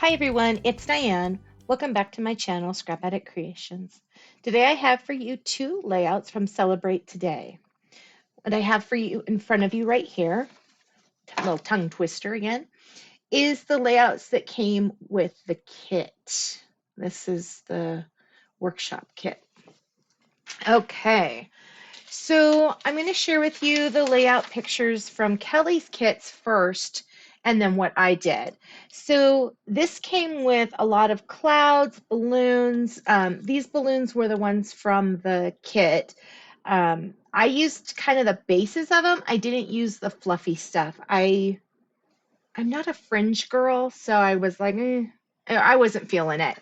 Hi everyone, it's Diane. Welcome back to my channel, Scrap Addict Creations. Today I have for you two layouts from Celebrate Today. What I have for you in front of you right here, a little tongue twister again, is the layouts that came with the kit. This is the workshop kit. Okay, so I'm going to share with you the layout pictures from Kelly's kits first, and then what I did. So this came with a lot of clouds, balloons. These balloons were the ones from the kit. I used kind of the bases of them. I didn't use the fluffy stuff. I'm not a fringe girl, so I was like, I wasn't feeling it.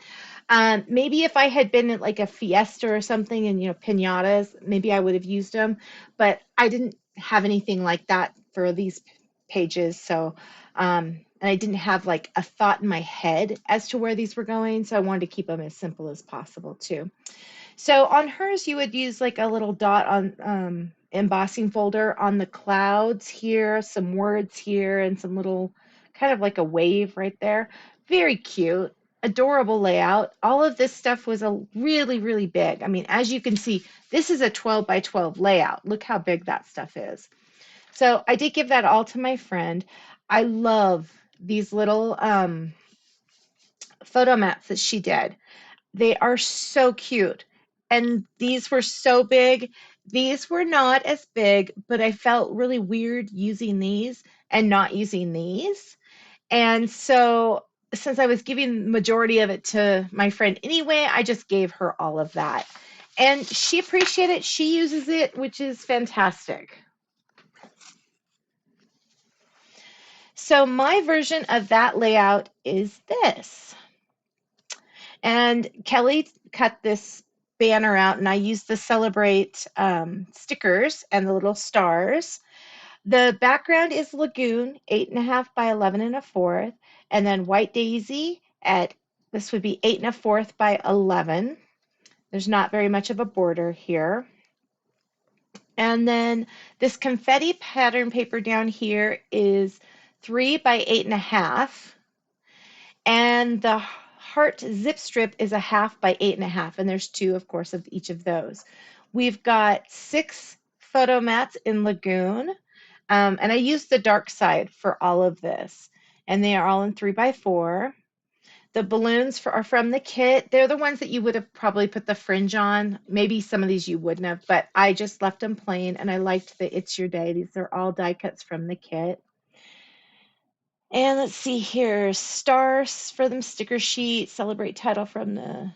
Maybe if I had been at like a fiesta or something and, piñatas, maybe I would have used them, but I didn't have anything like that for these pages. So, and I didn't have like a thought in my head as to where these were going. So I wanted to keep them as simple as possible too. So on hers, you would use like a little dot on embossing folder on the clouds here, some words here, and some little kind of like a wave right there. Very cute, adorable layout. All of this stuff was a really, really big. I mean, as you can see, this is a 12 by 12 layout. Look how big that stuff is. So I did give that all to my friend. I love these little photo mats that she did. They are so cute. And these were so big. These were not as big, but I felt really weird using these and not using these. And so since I was giving the majority of it to my friend anyway, I just gave her all of that. And she appreciated it. She uses it, which is fantastic. So my version of that layout is this. And Kelly cut this banner out, and I used the Celebrate stickers and the little stars. The background is Lagoon, 8.5 by 11 1/4, and then White Daisy at this would be 8 1/4 by 11. There's not very much of a border here. And then this confetti pattern paper down here is 3 by 8.5. And the heart zip strip is a 1/2 by 8.5, and there's two, of course, of each of those. We've got 6 photo mats in Lagoon, and I used the dark side for all of this, and they are all in 3 by 4. The balloons are from the kit. They're the ones that you would have probably put the fringe on. Maybe some of these you wouldn't have, but I just left them plain, and I liked the It's Your Day. These are all die cuts from the kit. And let's see here, stars for them sticker sheet, celebrate title from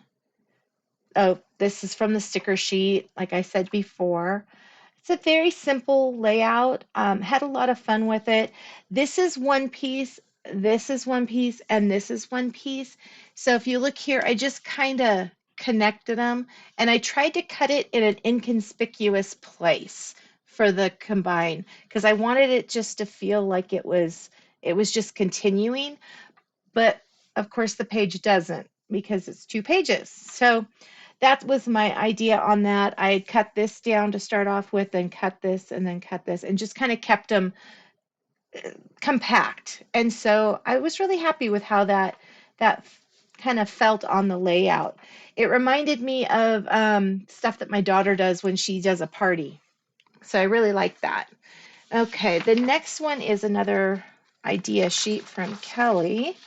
this is from the sticker sheet, like I said before. It's a very simple layout, had a lot of fun with it. This is one piece, this is one piece, and this is one piece. So if you look here, I just kind of connected them, and I tried to cut it in an inconspicuous place for the combine, because I wanted it just to feel like it was just continuing, but of course the page doesn't because it's 2 pages. So that was my idea on that. I cut this down to start off with, and cut this, and then cut this, and just kind of kept them compact. And so I was really happy with how that kind of felt on the layout. It reminded me of stuff that my daughter does when she does a party. So I really like that. Okay, the next one is another idea sheet from Kelly.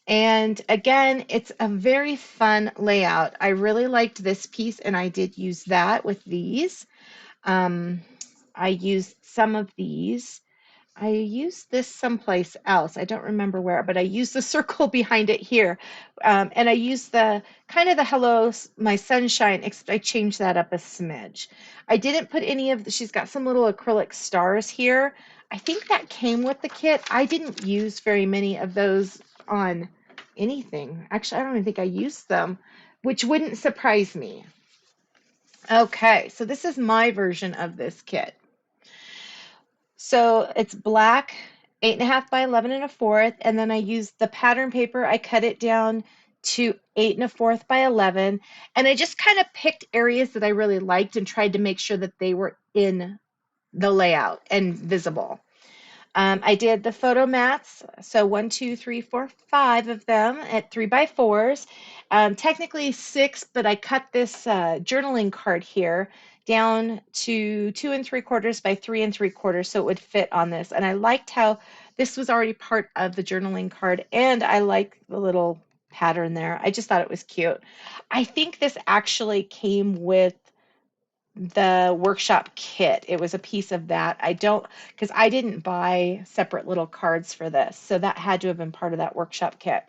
And again, it's a very fun layout. I really liked this piece, and I did use that with these. I used some of these. I used this someplace else. I don't remember where, but I used the circle behind it here. And I used the kind of the hello, my sunshine, except I changed that up a smidge. I didn't put any of she's got some little acrylic stars here. I think that came with the kit. I didn't use very many of those on anything. Actually, I don't even think I used them, which wouldn't surprise me. Okay, so this is my version of this kit. So it's black, 8.5 by 11 1/4, and then I used the pattern paper. I cut it down to 8 1/4 by 11, and I just kind of picked areas that I really liked and tried to make sure that they were in the layout and visible. I did the photo mats, so 1, 2, 3, 4, 5 of them at 3x4s. Technically 6, but I cut this journaling card here down to 2 3/4 by 3 3/4, so it would fit on this. And I liked how this was already part of the journaling card, and I like the little pattern there. I just thought it was cute. I think this actually came with the workshop kit. It was a piece of that. I don't, because I didn't buy separate little cards for this. So that had to have been part of that workshop kit.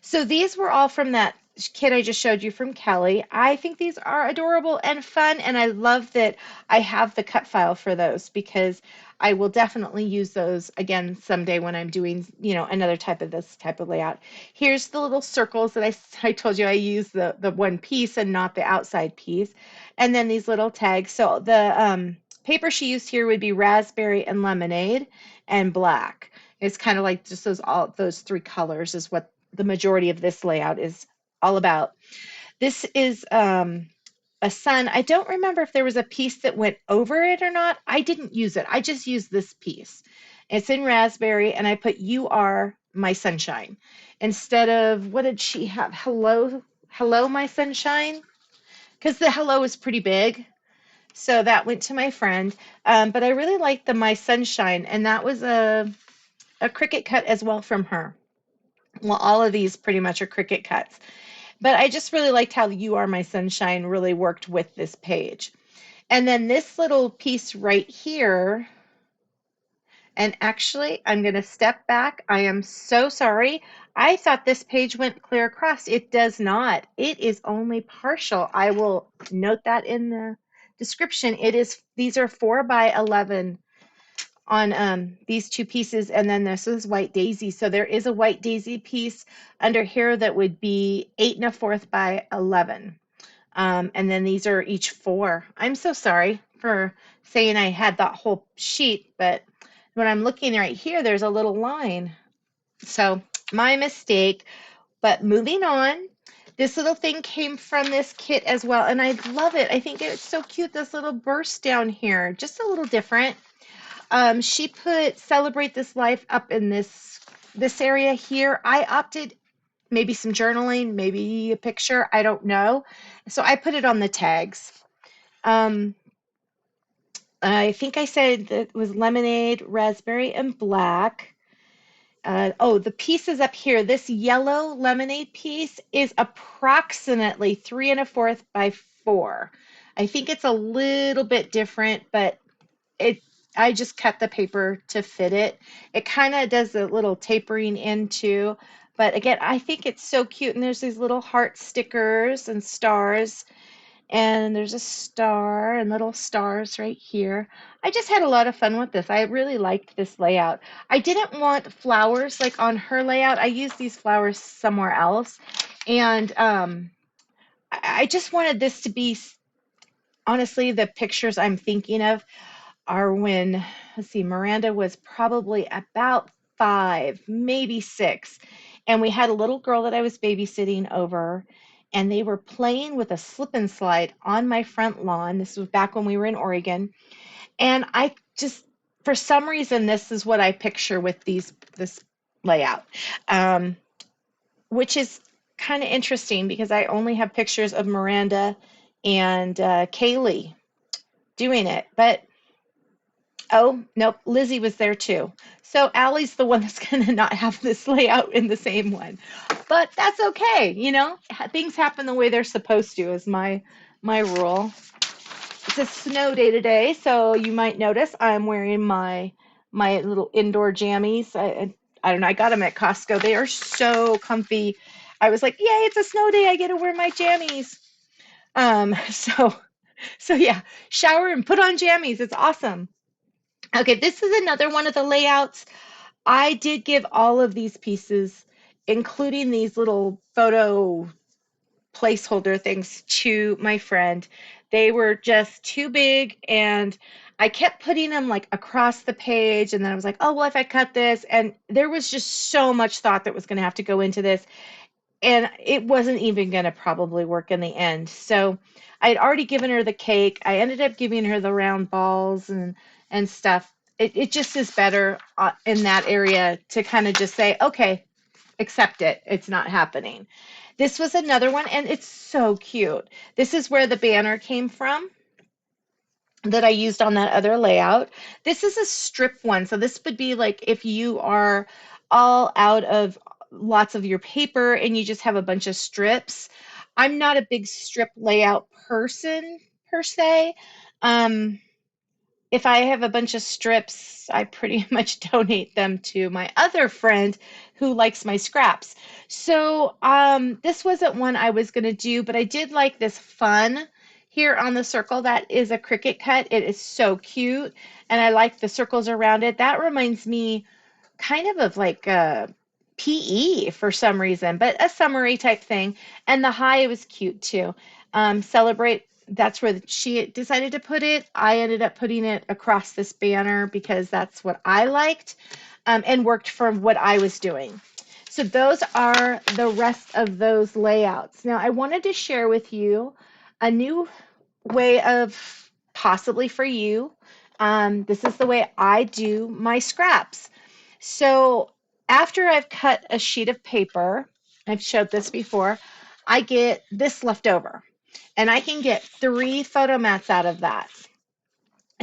So these were all from that kit I just showed you from Kelly. I think these are adorable and fun, and I love that I have the cut file for those because I will definitely use those again someday when I'm doing, another type of this type of layout. Here's the little circles that I told you I use the one piece and not the outside piece. And then these little tags. So the paper she used here would be raspberry and lemonade and black. It's kind of like just those 3 colors is what the majority of this layout is all about. This is a sun. I don't remember if there was a piece that went over it or not. I didn't use it. I just used this piece. It's in raspberry, and I put "You are my sunshine" instead of, what did she have? Hello, my sunshine, because the hello is pretty big. So that went to my friend. But I really liked the "My Sunshine," and that was a Cricut cut as well from her. Well, all of these pretty much are Cricut cuts. But I just really liked how "You Are My Sunshine" really worked with this page. And then this little piece right here, and actually, I'm going to step back. I am so sorry. I thought this page went clear across. It does not. It is only partial. I will note that in the description. These are 4x11 on these 2 pieces, and then this is white daisy. So there is a white daisy piece under here that would be 8 1/4 by 11. And then these are each 4. I'm so sorry for saying I had that whole sheet, but when I'm looking right here, there's a little line. So my mistake, but moving on. This little thing came from this kit as well, and I love it. I think it's so cute, this little burst down here, just a little different. She put "Celebrate This Life" up in this area here. I opted maybe some journaling, maybe a picture, I don't know. So I put it on the tags. I think I said that it was lemonade, raspberry, and black. The pieces up here, this yellow lemonade piece is approximately 3 1/4 by 4. I think it's a little bit different, but it I just cut the paper to fit it. It kind of does a little tapering into, but again, I think it's so cute. And there's these little heart stickers and stars, and there's a star and little stars right here. I just had a lot of fun with this. I really liked this layout. I didn't want flowers like on her layout. I used these flowers somewhere else, and I just wanted this to be, honestly, the pictures I'm thinking of are when, let's see, Miranda was probably about 5, maybe 6. And we had a little girl that I was babysitting over, and they were playing with a slip and slide on my front lawn. This was back when we were in Oregon. And I just, for some reason, this is what I picture with this layout, which is kind of interesting because I only have pictures of Miranda and Kaylee doing it. But oh, nope, Lizzie was there too. So Allie's the one that's going to not have this layout in the same one. But that's okay, things happen the way they're supposed to is my rule. It's a snow day today, so you might notice I'm wearing my little indoor jammies. I don't know, I got them at Costco. They are so comfy. I was like, yay, it's a snow day. I get to wear my jammies. So yeah, shower and put on jammies. It's awesome. Okay, this is another one of the layouts. I did give all of these pieces, including these little photo placeholder things, to my friend. They were just too big, and I kept putting them like across the page, and then I was like, oh, well, if I cut this, and there was just so much thought that was going to have to go into this, and it wasn't even going to probably work in the end. So I had already given her the cake. I ended up giving her the round balls and stuff. it just is better in that area to kind of just say, okay, accept it. It's not happening. This was another one, and it's so cute. This is where the banner came from that I used on that other layout. This is a strip one. So this would be like if you are all out of lots of your paper and you just have a bunch of strips. I'm not a big strip layout person per se. Um, if I have a bunch of strips, I pretty much donate them to my other friend who likes my scraps. So this wasn't one I was going to do, but I did like this fun here on the circle. That is a Cricut cut. It is so cute, and I like the circles around it. That reminds me kind of like PE for some reason, but a summary type thing. And the high was cute too. Celebrate, that's where she decided to put it. I ended up putting it across this banner because that's what I liked and worked for what I was doing. So those are the rest of those layouts. Now I wanted to share with you a new way of possibly for you. This is the way I do my scraps. So after I've cut a sheet of paper, I've showed this before, I get this left over. And I can get 3 photo mats out of that.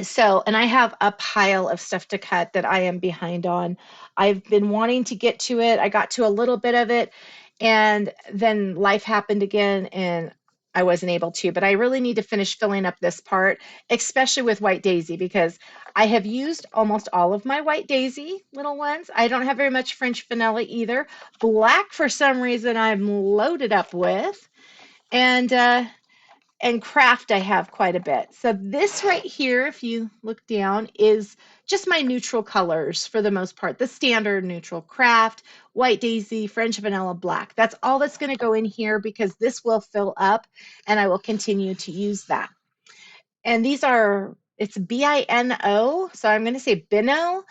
So, and I have a pile of stuff to cut that I am behind on. I've been wanting to get to it. I got to a little bit of it, and then life happened again, and I wasn't able to. But I really need to finish filling up this part, especially with White Daisy, because I have used almost all of my White Daisy little ones. I don't have very much French vanilla either. Black, for some reason, I'm loaded up with. And craft I have quite a bit. So this right here, if you look down, is just my neutral colors for the most part. The standard neutral craft, White Daisy, French vanilla, black. That's all that's going to go in here because this will fill up and I will continue to use that. And these are, it's Bino, so I'm going to say Bino.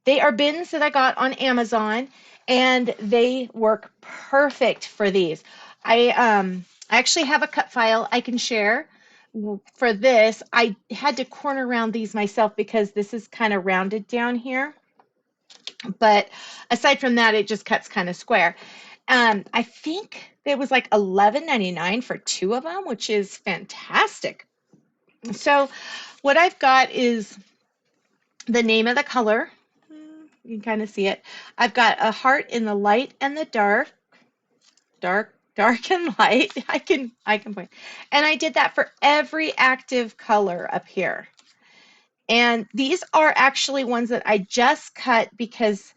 They are bins that I got on Amazon, and they work perfect for these. I actually have a cut file I can share for this. I had to corner round these myself because this is kind of rounded down here. But aside from that, it just cuts kind of square. I think it was like $11.99 for 2 of them, which is fantastic. So what I've got is the name of the color. You can kind of see it. I've got a heart in the light and the dark, dark and light. I can point. And I did that for every active color up here. And these are actually ones that I just cut because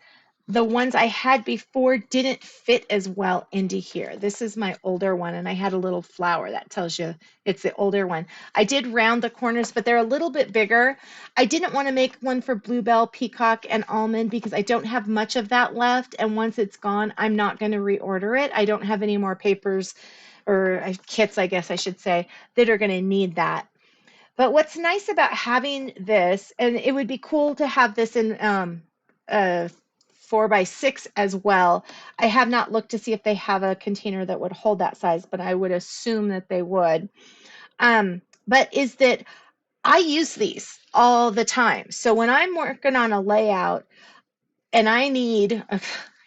the ones I had before didn't fit as well into here. This is my older one, and I had a little flower that tells you it's the older one. I did round the corners, but they're a little bit bigger. I didn't want to make one for bluebell, peacock, and almond because I don't have much of that left, and once it's gone, I'm not going to reorder it. I don't have any more papers or kits, I guess I should say, that are going to need that. But what's nice about having this, and it would be cool to have this in a 4x6 as well. I have not looked to see if they have a container that would hold that size, but I would assume that they would. But is that I use these all the time. So when I'm working on a layout and I need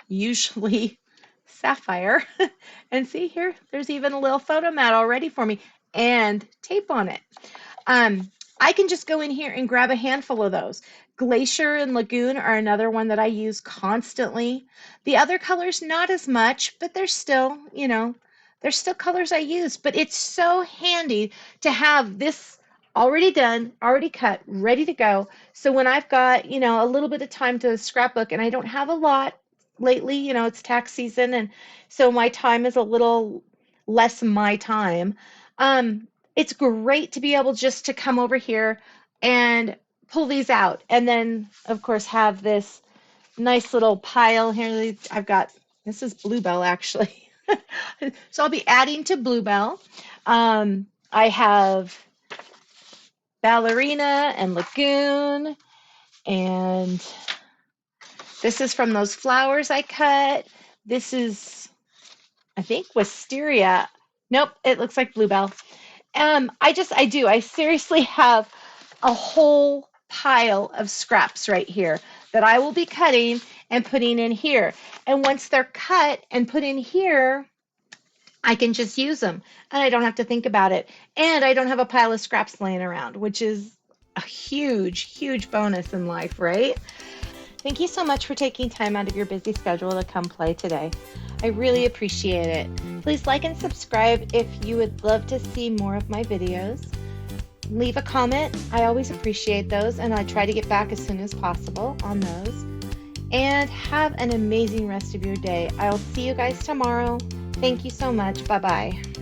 usually sapphire, and see here, there's even a little photo mat already for me and tape on it. I can just go in here and grab a handful of those. Glacier and Lagoon are another one that I use constantly. The other colors, not as much, but they're still, there's still colors I use. But it's so handy to have this already done, already cut, ready to go. So when I've got, a little bit of time to scrapbook and I don't have a lot lately, it's tax season. And so my time is a little less my time. It's great to be able just to come over here and pull these out. And then, of course, have this nice little pile here. I've got, this is bluebell actually. So I'll be adding to bluebell. I have ballerina and lagoon. And this is from those flowers I cut. This is, I think, wisteria. Nope, it looks like bluebell. I seriously have a whole pile of scraps right here that I will be cutting and putting in here. And once they're cut and put in here, I can just use them and I don't have to think about it. And I don't have a pile of scraps laying around, which is a huge, huge bonus in life, right? Thank you so much for taking time out of your busy schedule to come play today. I really appreciate it. Please like and subscribe if you would love to see more of my videos. Leave a comment. I always appreciate those, and I try to get back as soon as possible on those. And have an amazing rest of your day. I'll see you guys tomorrow. Thank you so much. Bye-bye.